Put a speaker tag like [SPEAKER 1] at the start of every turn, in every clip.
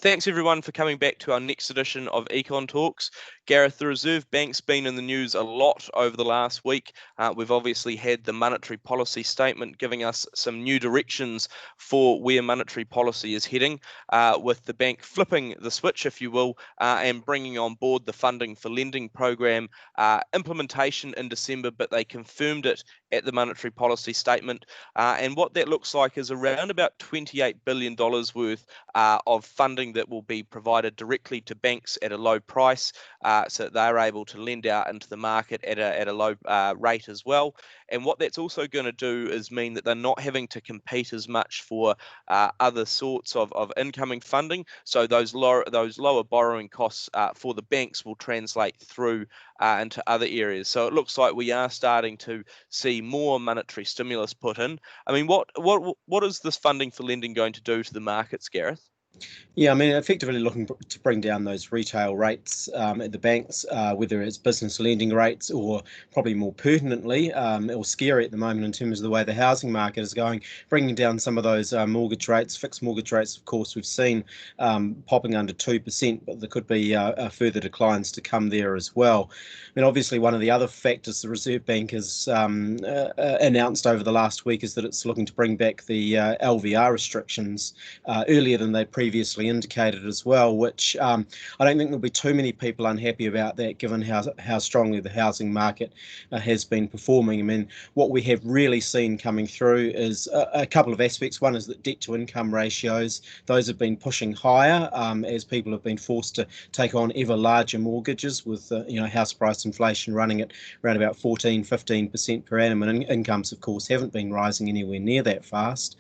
[SPEAKER 1] Thanks everyone for coming back to our next edition of Econ Talks. Gareth, the Reserve Bank's been in the news a lot over the last week. We've obviously had the monetary policy statement giving us some new directions for where monetary policy is heading, with the bank flipping the switch, if you will, and bringing on board the funding for lending program implementation in December, but they confirmed it at the monetary policy statement. And what that looks like is around about $28 billion worth of funding that will be provided directly to banks at a low price, so that they're able to lend out into the market at a low rate as well. And what that's also going to do is mean that they're not having to compete as much for other sorts of incoming funding. So those lower borrowing costs for the banks will translate through into other areas. So it looks like we are starting to see more monetary stimulus put in. I mean, what is this funding for lending going to do to the markets, Gareth?
[SPEAKER 2] Yeah, I mean, effectively looking to bring down those retail rates at the banks, whether it's business lending rates or probably more pertinently or scary at the moment in terms of the way the housing market is going, bringing down some of those mortgage rates, fixed mortgage rates. Of course, we've seen popping under 2%, but there could be further declines to come there as well. I mean, obviously, one of the other factors the Reserve Bank has announced over the last week is that it's looking to bring back the LVR restrictions earlier than they previously indicated as well, which I don't think there'll be too many people unhappy about that, given how strongly the housing market has been performing. I mean, what we have really seen coming through is a couple of aspects. One is that debt to income ratios, those have been pushing higher as people have been forced to take on ever larger mortgages with house price inflation running at around about 14-15% per annum, and incomes of course haven't been rising anywhere near that fast.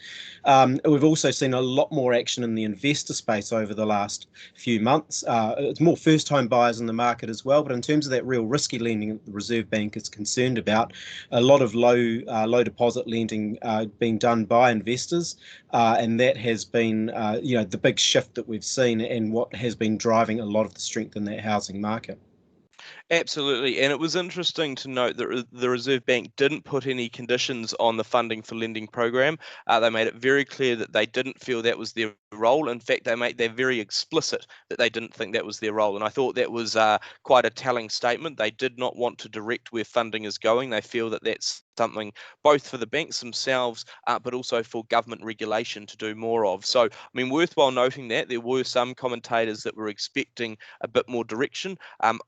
[SPEAKER 2] We've also seen a lot more action in the investor space over the last few months. It's more first-time buyers in the market as well, but in terms of that real risky lending that the Reserve Bank is concerned about, a lot of low deposit lending being done by investors, and that has been the big shift that we've seen and what has been driving a lot of the strength in that housing market.
[SPEAKER 1] Absolutely. And it was interesting to note that the Reserve Bank didn't put any conditions on the funding for lending program. They made it very clear that they didn't feel that was their role. In fact, they're very explicit that they didn't think that was their role. And I thought that was quite a telling statement. They did not want to direct where funding is going. They feel that that's something both for the banks themselves, but also for government regulation to do more of. So, I mean, worthwhile noting that there were some commentators that were expecting a bit more direction.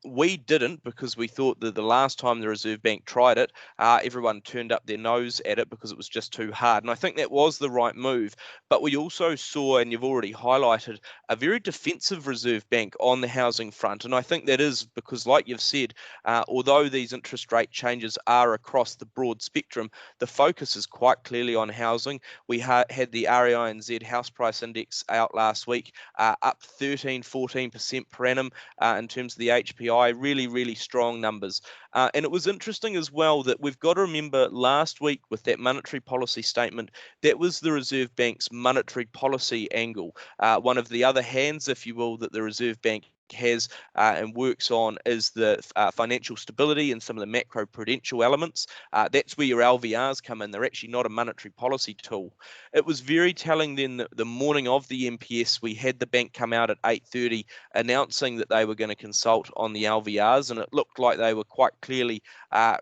[SPEAKER 1] We didn't, because we thought that the last time the Reserve Bank tried it, everyone turned up their nose at it because it was just too hard. And I think that was the right move. But we also saw, and you've already highlighted, a very defensive Reserve Bank on the housing front. And I think that is because, like you've said, although these interest rate changes are across the broad spectrum, the focus is quite clearly on housing. We had the REINZ house price index out last week, up 13-14% per annum in terms of the HPI. Really, really strong numbers. And it was interesting as well that we've got to remember last week with that monetary policy statement, that was the Reserve Bank's monetary policy angle. One of the other hands, if you will, that the Reserve Bank has and works on is the financial stability and some of the macro prudential elements. That's where your LVRs come in. They're actually not a monetary policy tool. It was very telling then that the morning of the MPS, we had the bank come out at 8:30 announcing that they were going to consult on the LVRs, and it looked like they were quite clearly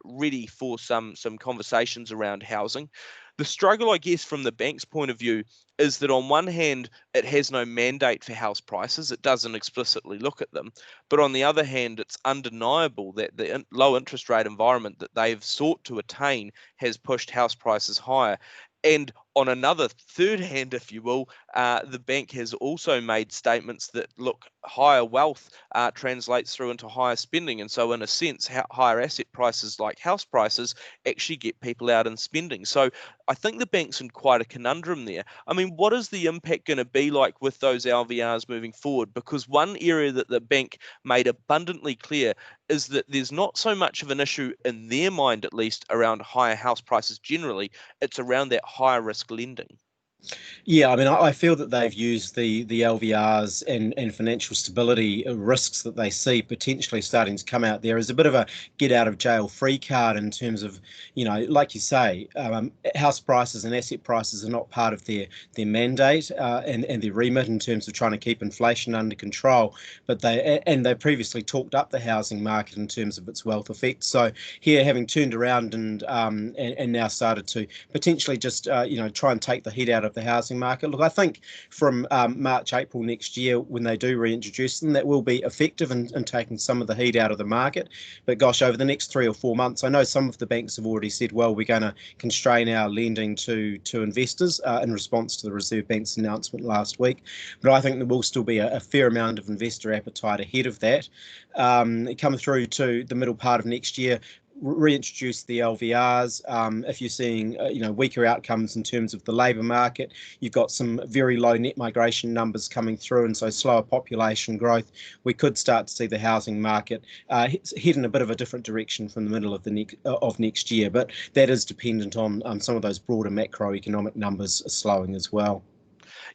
[SPEAKER 1] ready for some conversations around housing. The struggle, I guess, from the bank's point of view is that on one hand, it has no mandate for house prices. It doesn't explicitly look at them. But on the other hand, it's undeniable that the low interest rate environment that they've sought to attain has pushed house prices higher. And on another third hand, if you will, the bank has also made statements that, look, higher wealth translates through into higher spending. And so in a sense, higher asset prices like house prices actually get people out and spending. So I think the bank's in quite a conundrum there. I mean, what is the impact going to be like with those LVRs moving forward? Because one area that the bank made abundantly clear is that there's not so much of an issue in their mind, at least, around higher house prices generally. It's around that higher risk lending.
[SPEAKER 2] Yeah, I mean, I feel that they've used the LVRs and financial stability risks that they see potentially starting to come out there as a bit of a get out of jail free card in terms of, like you say, house prices and asset prices are not part of their mandate and their remit in terms of trying to keep inflation under control. But they previously talked up the housing market in terms of its wealth effect. So here, having turned around and now started to potentially just try and take the heat out of the housing market. Look, I think from March, April next year, when they do reintroduce them, that will be effective in taking some of the heat out of the market. But gosh, over the next 3 or 4 months, I know some of the banks have already said, well, we're going to constrain our lending to investors in response to the Reserve Bank's announcement last week. But I think there will still be a fair amount of investor appetite ahead of that. Come through to the middle part of next year, reintroduce the LVRs. If you're seeing weaker outcomes in terms of the labour market, you've got some very low net migration numbers coming through, and so slower population growth. We could start to see the housing market head in a bit of a different direction from the middle of next year, but that is dependent on some of those broader macroeconomic numbers slowing as well.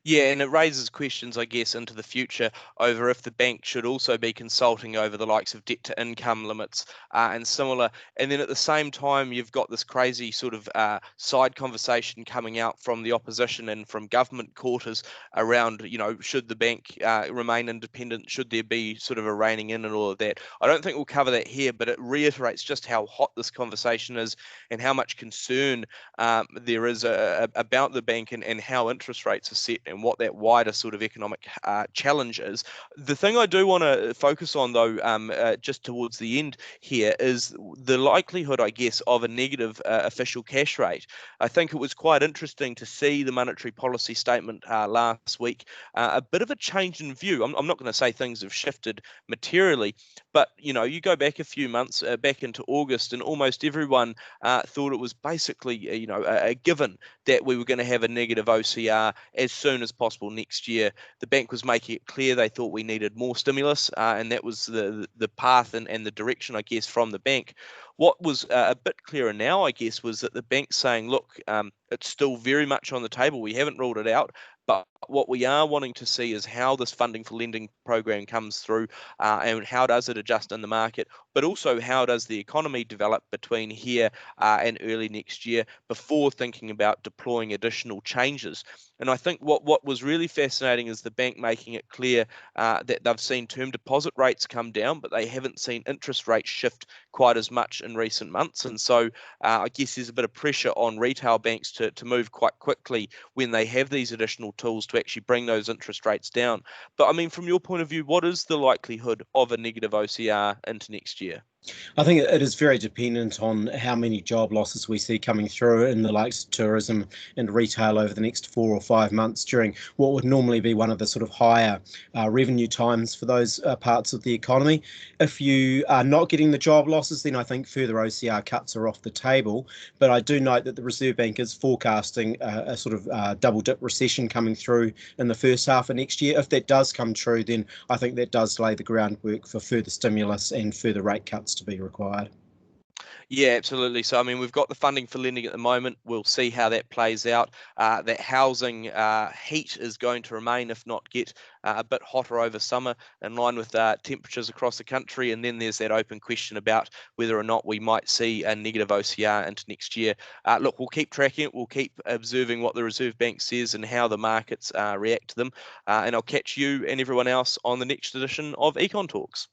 [SPEAKER 1] Yeah, and it raises questions, I guess, into the future over if the bank should also be consulting over the likes of debt to income limits and similar. And then at the same time, you've got this crazy sort of side conversation coming out from the opposition and from government quarters around, should the bank remain independent? Should there be sort of a reining in and all of that? I don't think we'll cover that here, but it reiterates just how hot this conversation is and how much concern there is about the bank and how interest rates are set and what that wider sort of economic challenge is. The thing I do want to focus on, though, just towards the end here, is the likelihood, I guess, of a negative official cash rate. I think it was quite interesting to see the monetary policy statement last week. A bit of a change in view. I'm not going to say things have shifted materially, but you go back a few months, back into August, and almost everyone thought it was basically, a given that we were going to have a negative OCR as soon as possible next year. The bank was making it clear they thought we needed more stimulus, and that was the path and the direction, I guess, from the bank. What was a bit clearer now, I guess, was that the bank's saying, look, it's still very much on the table. We haven't ruled it out. But what we are wanting to see is how this funding for lending program comes through and how does it adjust in the market, but also how does the economy develop between here and early next year before thinking about deploying additional changes. And I think what was really fascinating is the bank making it clear that they've seen term deposit rates come down, but they haven't seen interest rates shift quite as much in recent months. And so I guess there's a bit of pressure on retail banks to move quite quickly when they have these additional tools to actually bring those interest rates down. But I mean, from your point of view, what is the likelihood of a negative OCR into next year?
[SPEAKER 2] I think it is very dependent on how many job losses we see coming through in the likes of tourism and retail over the next 4 or 5 months during what would normally be one of the sort of higher revenue times for those parts of the economy. If you are not getting the job losses, then I think further OCR cuts are off the table. But I do note that the Reserve Bank is forecasting a sort of double dip recession coming through in the first half of next year. If that does come true, then I think that does lay the groundwork for further stimulus and further rate cuts to be required.
[SPEAKER 1] Yeah, absolutely. So, I mean, we've got the funding for lending at the moment. We'll see how that plays out. That housing heat is going to remain, if not get a bit hotter over summer, in line with temperatures across the country. And then there's that open question about whether or not we might see a negative OCR into next year. Look, we'll keep tracking it. We'll keep observing what the Reserve Bank says and how the markets react to them. And I'll catch you and everyone else on the next edition of Econ Talks.